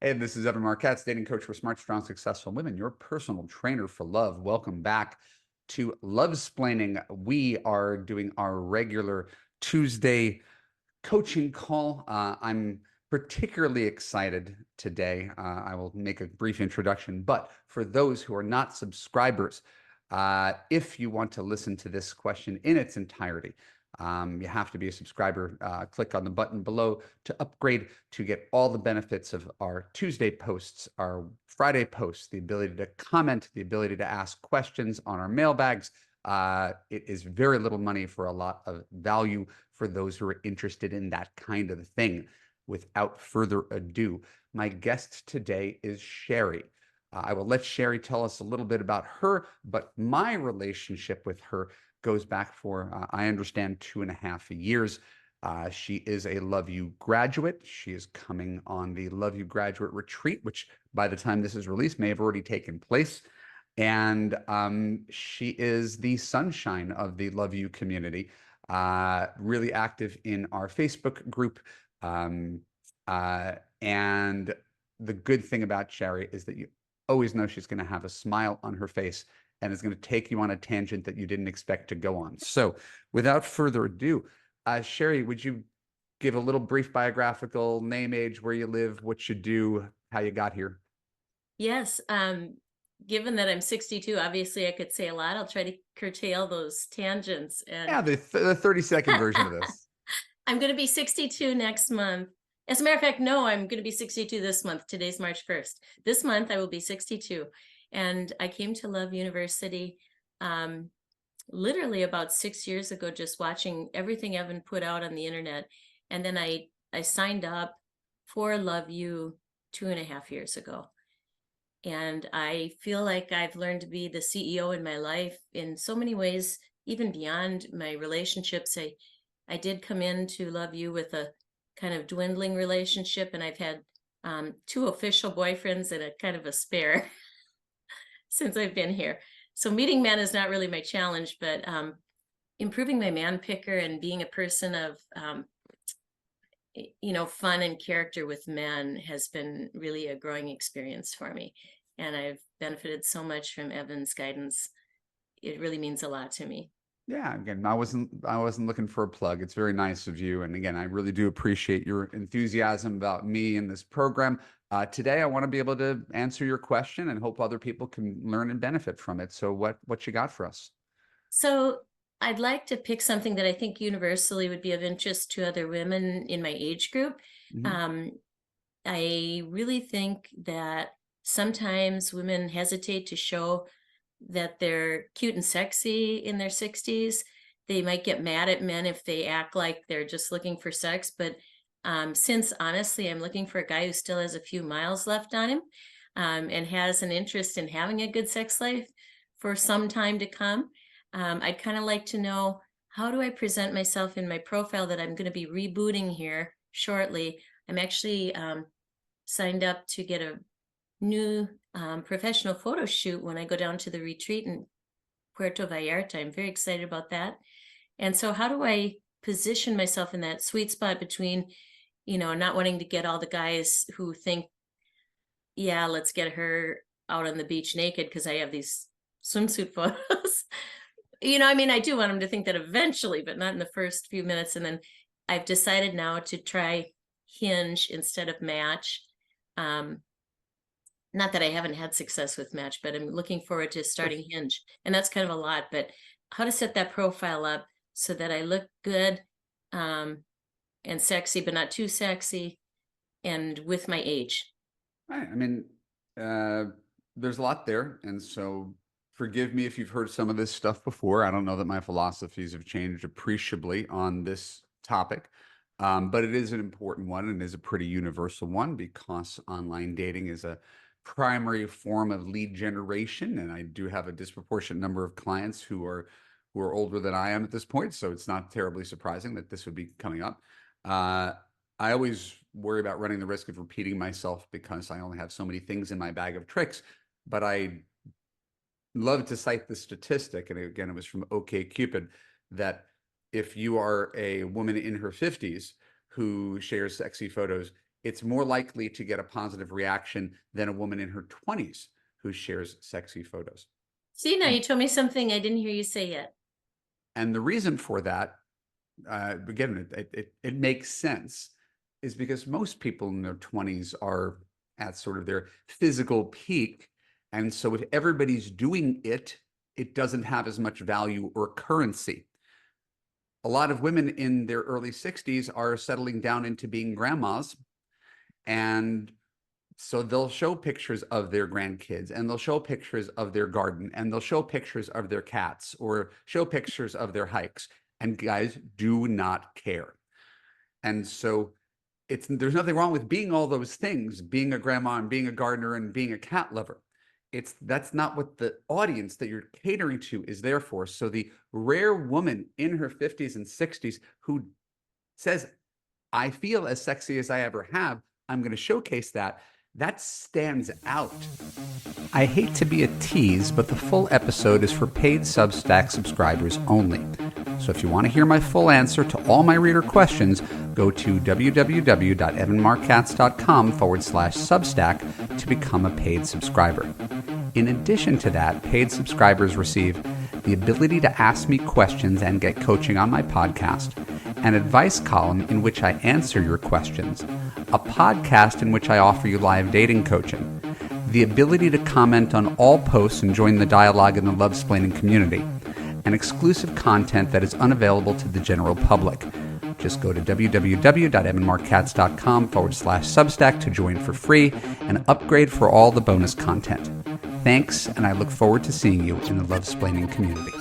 Hey, this is Evan Marquette, dating coach for smart, strong, successful women, your personal trainer for love. Welcome back to Love-splaining. We are doing our regular Tuesday coaching call. I'm particularly excited today. I will make a brief introduction, but for those who are not subscribers, if you want to listen to this question in its entirety, you have to be a subscriber. Click on the button below to upgrade to get all the benefits of our Tuesday posts, our Friday posts, the ability to comment, the ability to ask questions on our mailbags. It is very little money for a lot of value for those who are interested in that kind of thing. Without further ado, my guest today is Shari. I will let Shari tell us a little bit about her, but my relationship with her goes back for, I understand, 2.5 years. She is a Love U graduate. She is coming on the Love U graduate retreat, which by the time this is released may have already taken place. And she is the sunshine of the Love U community, really active in our Facebook group. And the good thing about Shari is that you always know she's going to have a smile on her face and is going to take you on a tangent that you didn't expect to go on. So without further ado, Shari, would you give a little brief biographical name, age, where you live, what you do, how you got here? Yes, given that I'm 62, obviously I could say a lot. I'll try to curtail those tangents. And Yeah, the 30-second version of this. I'm going to be 62 next month. As a matter of fact, no, I'm going to be 62 this month. Today's March 1st. This month I will be 62. And I came to Love University um, literally about 6 years ago, just watching everything Evan put out on the internet. And then I signed up for Love U 2.5 years ago. And I feel like I've learned to be the CEO in my life in so many ways, even beyond my relationships. I did come into Love U with a kind of dwindling relationship, and I've had two official boyfriends and a kind of a spare since I've been here. So meeting men is not really my challenge, but improving my man picker and being a person of fun and character with men has been really a growing experience for me. And I've benefited so much from Evan's guidance. It really means a lot to me. Yeah, again, I wasn't looking for a plug. It's very nice of you. And again, I really do appreciate your enthusiasm about me and this program. Today, I want to be able to answer your question and hope other people can learn and benefit from it. So what you got for us? So I'd like to pick something that I think universally would be of interest to other women in my age group. Mhm. Um, I really think that sometimes women hesitate to show that they're cute and sexy in their 60s. They might get mad at men if they act like they're just looking for sex. But since honestly, I'm looking for a guy who still has a few miles left on him and has an interest in having a good sex life for some time to come, I'd kind of like to know, how do I present myself in my profile that I'm going to be rebooting here shortly? I'm actually signed up to get a new professional photo shoot when I go down to the retreat in Puerto Vallarta. I'm very excited about that. And so, how do I position myself in that sweet spot between, not wanting to get all the guys who think, yeah, let's get her out on the beach naked because I have these swimsuit photos. I mean, I do want them to think that eventually, but not in the first few minutes. And then I've decided now to try Hinge instead of Match. Um, Not that I haven't had success with Match, but I'm looking forward to starting Hinge. And that's kind of a lot, but how to set that profile up so that I look good um, and sexy, but not too sexy, and with my age. Right. I mean, uh, there's a lot there. And so forgive me if you've heard some of this stuff before. I don't know that my philosophies have changed appreciably on this topic. But it is an important one and is a pretty universal one because online dating is a primary form of lead generation. And I do have a disproportionate number of clients who are older than I am at this point. So it's not terribly surprising that this would be coming up. Uh, I always worry about running the risk of repeating myself because I only have so many things in my bag of tricks. But I love to cite the statistic, and again, it was from OkCupid, that if you are a woman in her 50s who shares sexy photos, it's more likely to get a positive reaction than a woman in her 20s who shares sexy photos. See, now you told me something I didn't hear you say yet. And the reason for that, again, it makes sense, is because most people in their 20s are at sort of their physical peak. And so if everybody's doing it, it doesn't have as much value or currency. A lot of women in their early 60s are settling down into being grandmas. And so they'll show pictures of their grandkids, and they'll show pictures of their garden, and they'll show pictures of their cats, or show pictures of their hikes. And guys do not care. And so there's nothing wrong with being all those things, being a grandma and being a gardener and being a cat lover. That's not what the audience that you're catering to is there for. So the rare woman in her 50s and 60s who says, I feel as sexy as I ever have, I'm going to showcase that. That stands out. I hate to be a tease, but the full episode is for paid Substack subscribers only. So if you want to hear my full answer to all my reader questions, go to www.evanmarkatz.com/Substack to become a paid subscriber. In addition to that, paid subscribers receive the ability to ask me questions and get coaching on my podcast, an advice column in which I answer your questions, a podcast in which I offer you live dating coaching, the ability to comment on all posts and join the dialogue in the Love-Splaining community, and exclusive content that is unavailable to the general public. Just go to www.evanmarkatz.com/Substack to join for free and upgrade for all the bonus content. Thanks, and I look forward to seeing you in the Love-Splaining community.